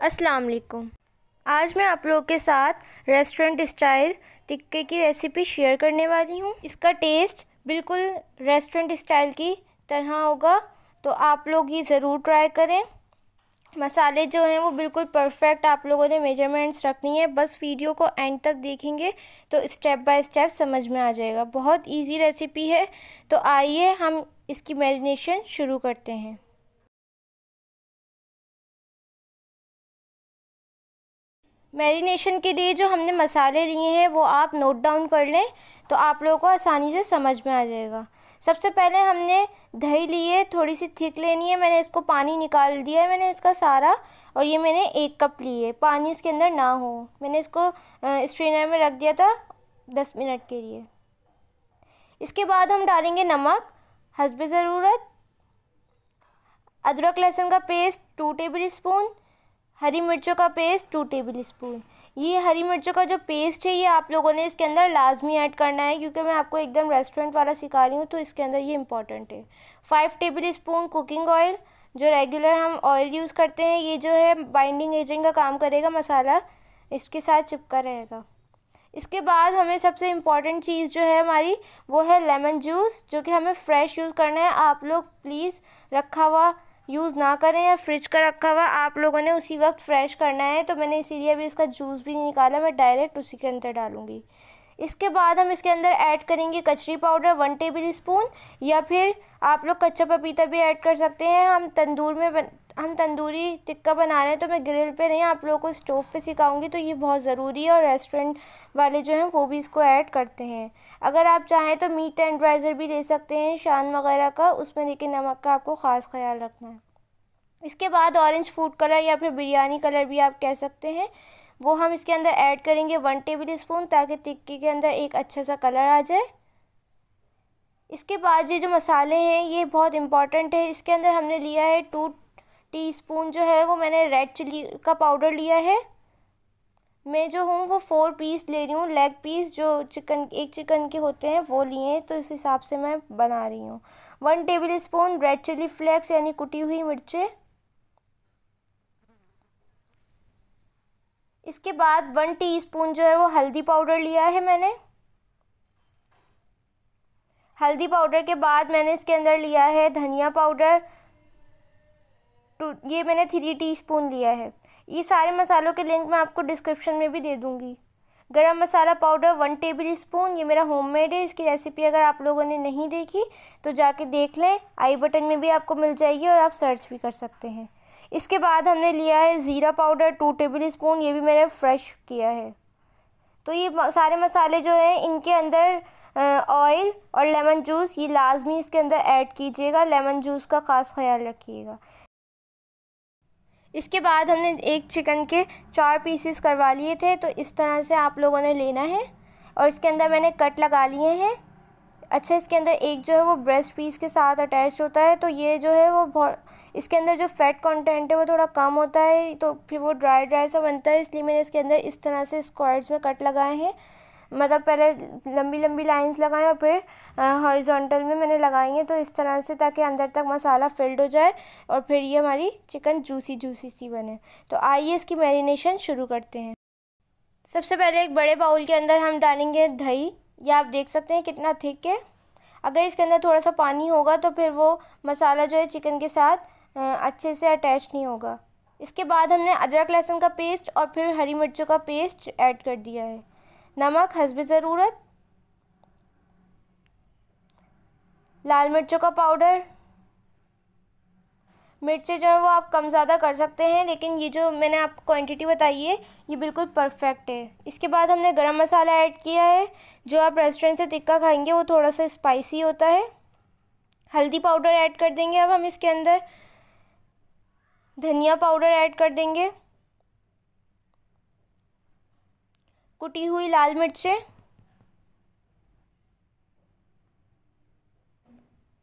अस्सलाम वालेकुम। आज मैं आप लोगों के साथ रेस्टोरेंट स्टाइल टिक्के की रेसिपी शेयर करने वाली हूँ। इसका टेस्ट बिल्कुल रेस्टोरेंट स्टाइल की तरह होगा, तो आप लोग ये ज़रूर ट्राई करें। मसाले जो हैं वो बिल्कुल परफेक्ट आप लोगों ने मेजरमेंट्स रखनी है। बस वीडियो को एंड तक देखेंगे तो स्टेप बाय स्टेप समझ में आ जाएगा। बहुत इजी रेसिपी है, तो आइए हम इसकी मैरिनेशन शुरू करते हैं। मैरिनेशन के लिए जो हमने मसाले लिए हैं वो आप नोट डाउन कर लें, तो आप लोगों को आसानी से समझ में आ जाएगा। सबसे पहले हमने दही ली है, थोड़ी सी थिक लेनी है। मैंने इसको पानी निकाल दिया है मैंने इसका सारा, और ये मैंने 1 कप ली है। पानी इसके अंदर ना हो। मैंने इसको स्ट्रेनर में रख दिया था 10 मिनट के लिए। इसके बाद हम डालेंगे नमक हस्बे ज़रूरत, अदरक लहसुन का पेस्ट 2 टेबल स्पून, हरी मिर्चों का पेस्ट 2 टेबल स्पून। ये हरी मिर्चों का जो पेस्ट है ये आप लोगों ने इसके अंदर लाजमी ऐड करना है, क्योंकि मैं आपको एकदम रेस्टोरेंट वाला सिखा रही हूँ, तो इसके अंदर ये इम्पॉर्टेंट है। 5 टेबल स्पून कुकिंग ऑयल, जो रेगुलर हम ऑयल यूज़ करते हैं, ये जो है बाइंडिंग एजेंट का काम करेगा। मसाला इसके साथ चिपका रहेगा। इसके बाद हमें सबसे इम्पॉर्टेंट चीज़ जो है हमारी, वो है लेमन जूस, जो कि हमें फ़्रेश यूज़ करना है। आप लोग प्लीज़ रखा हुआ यूज़ ना करें, या फ्रिज का रखा हुआ आप लोगों ने उसी वक्त फ्रेश करना है। तो मैंने इसीलिए अभी इसका जूस भी नहीं निकाला, मैं डायरेक्ट उसी के अंदर डालूँगी। इसके बाद हम इसके अंदर ऐड करेंगे कचरी पाउडर 1 टेबल स्पून, या फिर आप लोग कच्चा पपीता भी ऐड कर सकते हैं। हम तंदूरी टिक्का बना रहे हैं, तो मैं ग्रिल पे नहीं, आप लोगों को स्टोव पे सिखाऊंगी, तो ये बहुत ज़रूरी है। और रेस्टोरेंट वाले जो हैं वो भी इसको ऐड करते हैं। अगर आप चाहें तो मीट टेंडराइज़र भी ले सकते हैं शान वगैरह का, उसमें लेकिन नमक का आपको ख़ास ख्याल रखना है। इसके बाद ऑरेंज फूड कलर या फिर बिरयानी कलर भी आप कह सकते हैं, वो हम इसके अंदर ऐड करेंगे 1 टेबल स्पून, ताकि टिक्की के अंदर एक अच्छा सा कलर आ जाए। इसके बाद ये जो मसाले हैं ये बहुत इम्पॉर्टेंट है। इसके अंदर हमने लिया है 2 टीस्पून जो है वो मैंने रेड चिली का पाउडर लिया है। मैं जो हूँ वो 4 पीस ले रही हूँ, लेग पीस जो एक चिकन के होते हैं वो लिए हैं, तो इस हिसाब से मैं बना रही हूँ। 1 tablespoon red chilli flakes यानी कुटी हुई मिर्चें। इसके बाद 1 टीस्पून जो है वो हल्दी पाउडर लिया है मैंने। हल्दी पाउडर के बाद मैंने इसके अंदर लिया है धनिया पाउडर, ये मैंने 3 टीस्पून लिया है। ये सारे मसालों के लिंक मैं आपको डिस्क्रिप्शन में भी दे दूँगी। गरम मसाला पाउडर 1 टेबल स्पून, ये मेरा होममेड है। इसकी रेसिपी अगर आप लोगों ने नहीं देखी तो जाके देख लें, आई बटन में भी आपको मिल जाएगी और आप सर्च भी कर सकते हैं। इसके बाद हमने लिया है ज़ीरा पाउडर 2 टेबल स्पून, ये भी मैंने फ्रेश किया है। तो ये सारे मसाले जो हैं इनके अंदर ऑयल और लेमन जूस ये लाजमी इसके अंदर ऐड कीजिएगा। लेमन जूस का ख़ास ख्याल रखिएगा। इसके बाद हमने एक चिकन के 4 पीसेस करवा लिए थे, तो इस तरह से आप लोगों ने लेना है, और इसके अंदर मैंने कट लगा लिए हैं। अच्छा, इसके अंदर एक जो है वो ब्रेस्ट पीस के साथ अटैच होता है, तो ये जो है वो बहुत, इसके अंदर जो फैट कंटेंट है वो थोड़ा कम होता है, तो फिर वो ड्राई सा बनता है। इसलिए मैंने इसके अंदर इस तरह से स्क्वायर्स में कट लगाए हैं। मतलब पहले लंबी लंबी लाइंस लगाएं और फिर हॉरिजॉन्टल में मैंने लगाई हैं, तो इस तरह से, ताकि अंदर तक मसाला फिल्ड हो जाए और फिर ये हमारी चिकन जूसी जूसी सी बने। तो आइए इसकी मैरिनेशन शुरू करते हैं। सबसे पहले एक बड़े बाउल के अंदर हम डालेंगे दही। ये आप देख सकते हैं कितना थिक है। अगर इसके अंदर थोड़ा सा पानी होगा तो फिर वो मसाला जो है चिकन के साथ अच्छे से अटैच नहीं होगा। इसके बाद हमने अदरक लहसुन का पेस्ट और फिर हरी मिर्चों का पेस्ट ऐड कर दिया है। नमक हस्बे ज़रूरत, लाल मिर्चों का पाउडर, मिर्चें जो है वो आप कम ज़्यादा कर सकते हैं, लेकिन ये जो मैंने आपको क्वांटिटी बताई है ये बिल्कुल परफेक्ट है। इसके बाद हमने गरम मसाला ऐड किया है। जो आप रेस्टोरेंट से टिक्का खाएंगे वो थोड़ा सा स्पाइसी होता है। हल्दी पाउडर ऐड कर देंगे अब हम इसके अंदर। धनिया पाउडर ऐड कर देंगे। कुटी हुई लाल मिर्चें,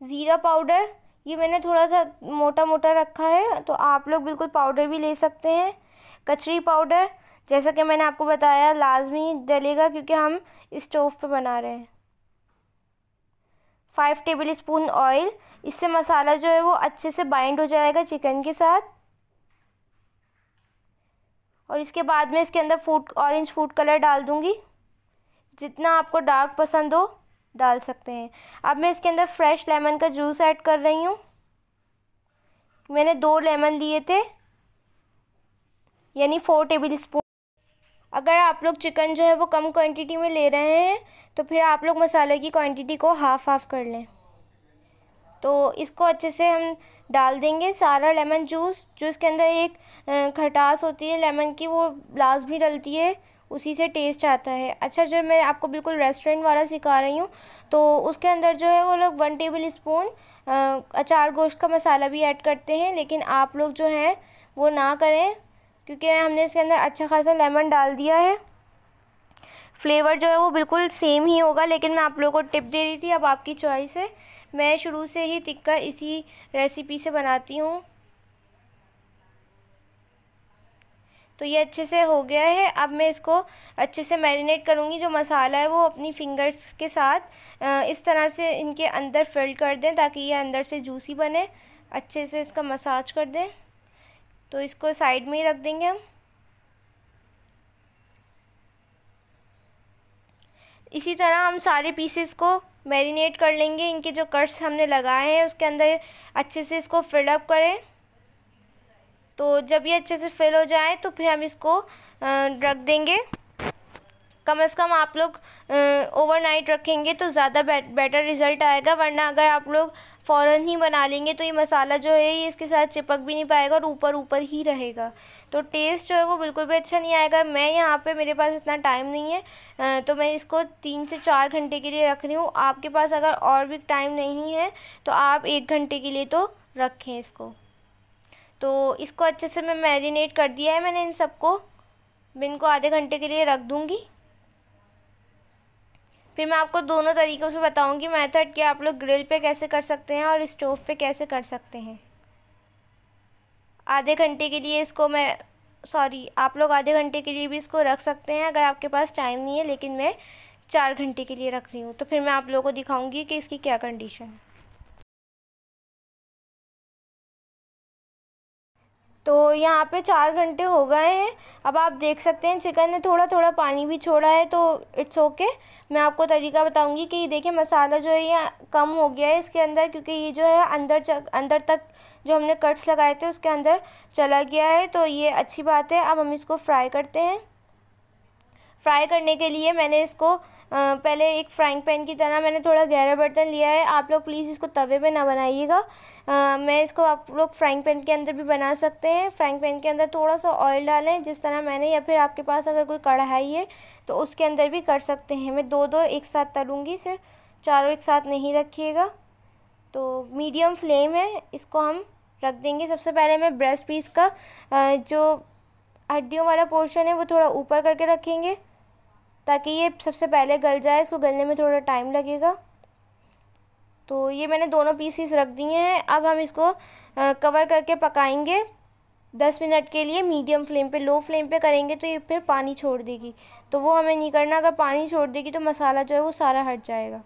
ज़ीरा पाउडर, ये मैंने थोड़ा सा मोटा मोटा रखा है, तो आप लोग बिल्कुल पाउडर भी ले सकते हैं। कचरी पाउडर, जैसा कि मैंने आपको बताया लाजमी डलेगा क्योंकि हम स्टोव पे बना रहे हैं। 5 टेबल स्पून ऑयल, इससे मसाला जो है वो अच्छे से बाइंड हो जाएगा चिकन के साथ। और इसके बाद में इसके अंदर ऑरेंज फूड कलर डाल दूँगी। जितना आपको डार्क पसंद हो डाल सकते हैं। अब मैं इसके अंदर फ्रेश लेमन का जूस ऐड कर रही हूँ। मैंने 2 लेमन लिए थे, यानी 4 टेबल स्पून। अगर आप लोग चिकन जो है वो कम क्वांटिटी में ले रहे हैं तो फिर आप लोग मसाले की क्वांटिटी को हाफ कर लें। तो इसको अच्छे से हम डाल देंगे सारा लेमन जूस। जो इसके अंदर एक खटास होती है लेमन की, वो लाजमी डलती है, उसी से टेस्ट आता है। अच्छा, जो मैं आपको बिल्कुल रेस्टोरेंट वाला सिखा रही हूँ, तो उसके अंदर जो है वो लोग 1 टेबल स्पून अचार गोश्त का मसाला भी ऐड करते हैं, लेकिन आप लोग जो है वो ना करें, क्योंकि हमने इसके अंदर अच्छा खासा लेमन डाल दिया है। फ्लेवर जो है वो बिल्कुल सेम ही होगा, लेकिन मैं आप लोगों को टिप दे रही थी, अब आपकी चॉइस है। मैं शुरू से ही टिक्का इसी रेसिपी से बनाती हूँ। तो ये अच्छे से हो गया है। अब मैं इसको अच्छे से मैरिनेट करूँगी। जो मसाला है वो अपनी फिंगर्स के साथ इस तरह से इनके अंदर फिल कर दें, ताकि ये अंदर से जूसी बने। अच्छे से इसका मसाज कर दें। तो इसको साइड में ही रख देंगे हम। इसी तरह हम सारे पीसेस को मैरिनेट कर लेंगे। इनके जो कट्स हमने लगाए हैं उसके अंदर अच्छे से इसको फिल अप करें। तो जब ये अच्छे से फिल हो जाए तो फिर हम इसको रख देंगे। कम से कम आप लोग ओवरनाइट रखेंगे तो ज़्यादा बेटर रिज़ल्ट आएगा, वरना अगर आप लोग फ़ौरन ही बना लेंगे तो ये मसाला जो है ये इसके साथ चिपक भी नहीं पाएगा और ऊपर ऊपर ही रहेगा, तो टेस्ट जो है वो बिल्कुल भी अच्छा नहीं आएगा। मैं यहाँ पे मेरे पास इतना टाइम नहीं है, तो मैं इसको 3 से 4 घंटे के लिए रख रही हूँ। आपके पास अगर और भी टाइम नहीं है तो आप 1 घंटे के लिए तो रखें इसको। तो इसको अच्छे से मैं मैरिनेट कर दिया है मैंने इन सबको। मैं इनको आधे घंटे के लिए रख दूँगी। फिर मैं आपको दोनों तरीक़ों से बताऊंगी मेथड, कि आप लोग ग्रिल पे कैसे कर सकते हैं और स्टोव पे कैसे कर सकते हैं। आधे घंटे के लिए इसको आप लोग आधे घंटे के लिए भी इसको रख सकते हैं अगर आपके पास टाइम नहीं है, लेकिन मैं 4 घंटे के लिए रख रही हूँ। तो फिर मैं आप लोगों को दिखाऊंगी कि इसकी क्या कंडीशन है। तो यहाँ पे 4 घंटे हो गए हैं। अब आप देख सकते हैं चिकन ने थोड़ा थोड़ा पानी भी छोड़ा है, तो इट्स ओके। मैं आपको तरीका बताऊंगी कि देखिए मसाला जो है ये कम हो गया है इसके अंदर, क्योंकि ये जो है अंदर तक जो हमने कट्स लगाए थे उसके अंदर चला गया है, तो ये अच्छी बात है। अब हम इसको फ्राई करते हैं। फ्राई करने के लिए मैंने इसको पहले एक फ्राइंग पैन की तरह मैंने थोड़ा गहरा बर्तन लिया है। आप लोग प्लीज़ इसको तवे पे ना बनाइएगा। मैं इसको आप लोग फ्राइंग पैन के अंदर भी बना सकते हैं। फ्राइंग पैन के अंदर थोड़ा सा ऑयल डालें जिस तरह मैंने, या फिर आपके पास अगर कोई कढ़ाई है तो उसके अंदर भी कर सकते हैं। मैं दो एक साथ तलूँगी, सिर्फ चारों एक साथ नहीं रखिएगा। तो मीडियम फ्लेम है, इसको हम रख देंगे। सबसे पहले मैं ब्रेस्ट पीस का जो हड्डियों वाला पोर्शन है वो थोड़ा ऊपर करके रखेंगे, ताकि ये सबसे पहले गल जाए। इसको गलने में थोड़ा टाइम लगेगा। तो ये मैंने दोनों पीसेस रख दिए हैं। अब हम इसको कवर करके पकाएंगे 10 मिनट के लिए मीडियम फ्लेम पे। लो फ्लेम पे करेंगे तो ये फिर पानी छोड़ देगी, तो वो हमें नहीं करना। अगर पानी छोड़ देगी तो मसाला जो है वो सारा हट जाएगा।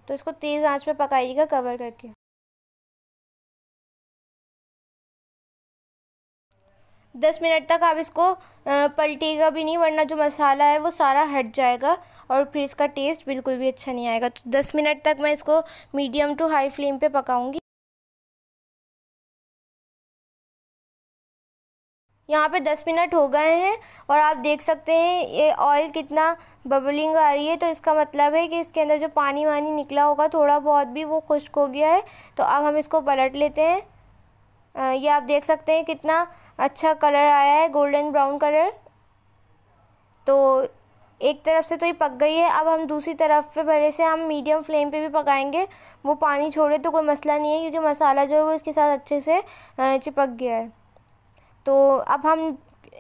तो इसको तेज़ आंच पे पकाइएगा कवर करके। 10 मिनट तक आप इसको पलटिएगा भी नहीं, वरना जो मसाला है वो सारा हट जाएगा और फिर इसका टेस्ट बिल्कुल भी अच्छा नहीं आएगा। तो 10 मिनट तक मैं इसको मीडियम टू हाई फ्लेम पे पकाऊंगी। यहाँ पे 10 मिनट हो गए हैं और आप देख सकते हैं ये ऑयल कितना बबलिंग आ रही है, तो इसका मतलब है कि इसके अंदर जो पानी वानी निकला होगा थोड़ा बहुत भी, वो खुश्क हो गया है। तो अब हम इसको पलट लेते हैं। ये आप देख सकते हैं कितना अच्छा कलर आया है, गोल्डन ब्राउन कलर। तो एक तरफ से तो ये पक गई है। अब हम दूसरी तरफ पे पहले से हम मीडियम फ्लेम पे भी पकाएंगे। वो पानी छोड़े तो कोई मसला नहीं है, क्योंकि मसाला जो है वो इसके साथ अच्छे से चिपक गया है। तो अब हम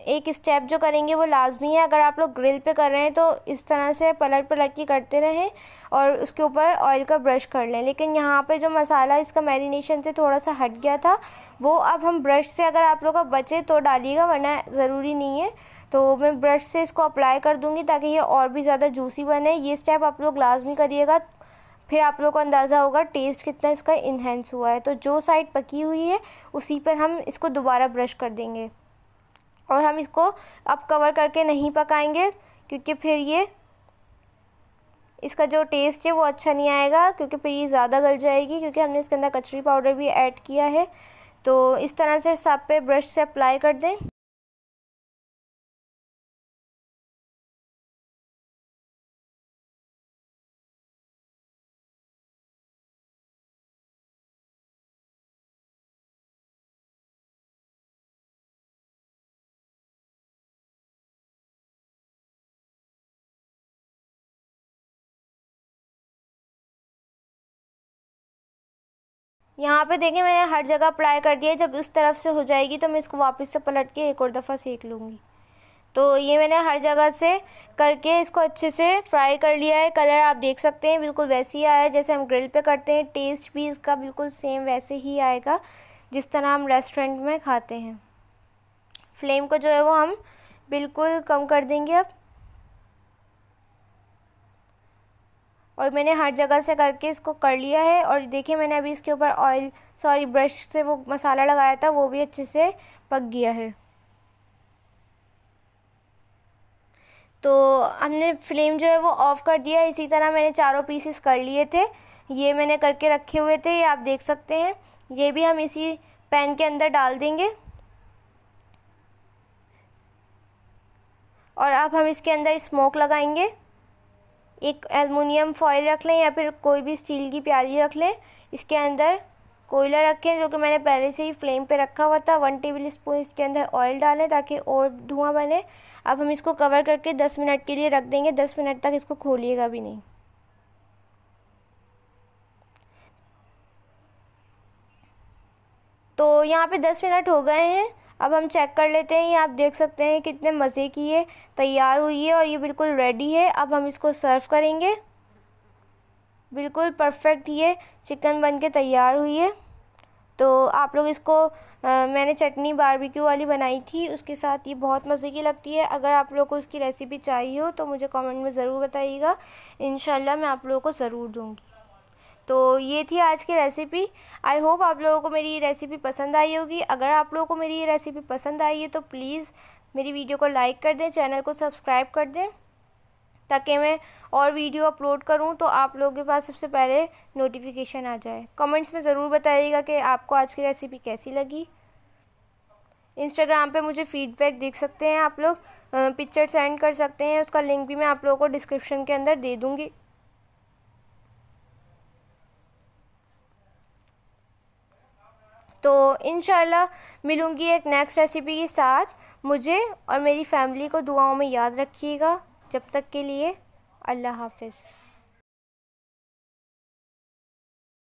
एक स्टेप जो करेंगे वो लाजमी है। अगर आप लोग ग्रिल पे कर रहे हैं तो इस तरह से पलट पलट के करते रहें और उसके ऊपर ऑयल का ब्रश कर लें। लेकिन यहाँ पे जो मसाला इसका मैरिनेशन से थोड़ा सा हट गया था, वो अब हम ब्रश से, अगर आप लोग का बचे तो डालिएगा, वरना ज़रूरी नहीं है। तो मैं ब्रश से इसको अप्लाई कर दूँगी ताकि ये और भी ज़्यादा जूसी बने। ये स्टेप आप लोग लाजमी करिएगा, फिर आप लोग को अंदाज़ा होगा टेस्ट कितना इसका इन्हेंस हुआ है। तो जो साइड पकी हुई है उसी पर हम इसको दोबारा ब्रश कर देंगे और हम इसको अब कवर करके नहीं पकाएंगे, क्योंकि फिर ये इसका जो टेस्ट है वो अच्छा नहीं आएगा, क्योंकि फिर ये ज़्यादा गल जाएगी, क्योंकि हमने इसके अंदर कचौरी पाउडर भी ऐड किया है। तो इस तरह से सब पे ब्रश से अप्लाई कर दें। यहाँ पे देखें मैंने हर जगह अप्लाई कर दिया है। जब उस तरफ से हो जाएगी तो मैं इसको वापस से पलट के एक और दफ़ा सेक लूँगी। तो ये मैंने हर जगह से करके इसको अच्छे से फ्राई कर लिया है। कलर आप देख सकते हैं बिल्कुल वैसे ही आया है जैसे हम ग्रिल पे करते हैं। टेस्ट भी इसका बिल्कुल सेम वैसे ही आएगा जिस तरह हम रेस्टोरेंट में खाते हैं। फ्लेम को जो है वो हम बिल्कुल कम कर देंगे अब। और मैंने हर जगह से करके इसको कर लिया है। और देखिए मैंने अभी इसके ऊपर ब्रश से वो मसाला लगाया था, वो भी अच्छे से पक गया है। तो हमने फ्लेम जो है वो ऑफ़ कर दिया। इसी तरह मैंने चारों पीसेस कर लिए थे, ये मैंने करके रखे हुए थे, ये आप देख सकते हैं। ये भी हम इसी पैन के अंदर डाल देंगे। और अब हम इसके अंदर स्मोक लगाएंगे। एक एलुमिनियम फॉयल रख लें या फिर कोई भी स्टील की प्याली रख लें। इसके अंदर कोयला रखें जो कि मैंने पहले से ही फ्लेम पे रखा हुआ था। 1 टेबल स्पून इसके अंदर ऑयल डालें ताकि और धुआं बने। अब हम इसको कवर करके 10 मिनट के लिए रख देंगे। 10 मिनट तक इसको खोलिएगा भी नहीं। तो यहाँ पे 10 मिनट हो गए हैं। अब हम चेक कर लेते हैं। ये आप देख सकते हैं कितने मज़े की ये तैयार हुई है और ये बिल्कुल रेडी है। अब हम इसको सर्व करेंगे। बिल्कुल परफेक्ट ये चिकन बन के तैयार हुई है। तो आप लोग इसको मैंने चटनी बारबेक्यू वाली बनाई थी, उसके साथ ये बहुत मज़े की लगती है। अगर आप लोग को इसकी रेसिपी चाहिए हो तो मुझे कमेंट में ज़रूर बताइएगा, इंशाल्लाह मैं आप लोगों को ज़रूर दूँगी। तो ये थी आज की रेसिपी। आई होप आप लोगों को मेरी ये रेसिपी पसंद आई होगी। अगर आप लोगों को मेरी ये रेसिपी पसंद आई है तो प्लीज़ मेरी वीडियो को लाइक कर दें, चैनल को सब्सक्राइब कर दें ताकि मैं और वीडियो अपलोड करूं तो आप लोगों के पास सबसे पहले नोटिफिकेशन आ जाए। कमेंट्स में ज़रूर बताइएगा कि आपको आज की रेसिपी कैसी लगी। इंस्टाग्राम पे मुझे फ़ीडबैक देख सकते हैं आप लोग, पिक्चर सेंड कर सकते हैं, उसका लिंक भी मैं आप लोगों को डिस्क्रिप्शन के अंदर दे दूँगी। तो इंशाल्लाह मिलूँगी एक नेक्स्ट रेसिपी के साथ। मुझे और मेरी फैमिली को दुआओं में याद रखिएगा। जब तक के लिए अल्लाह हाफ़िज़।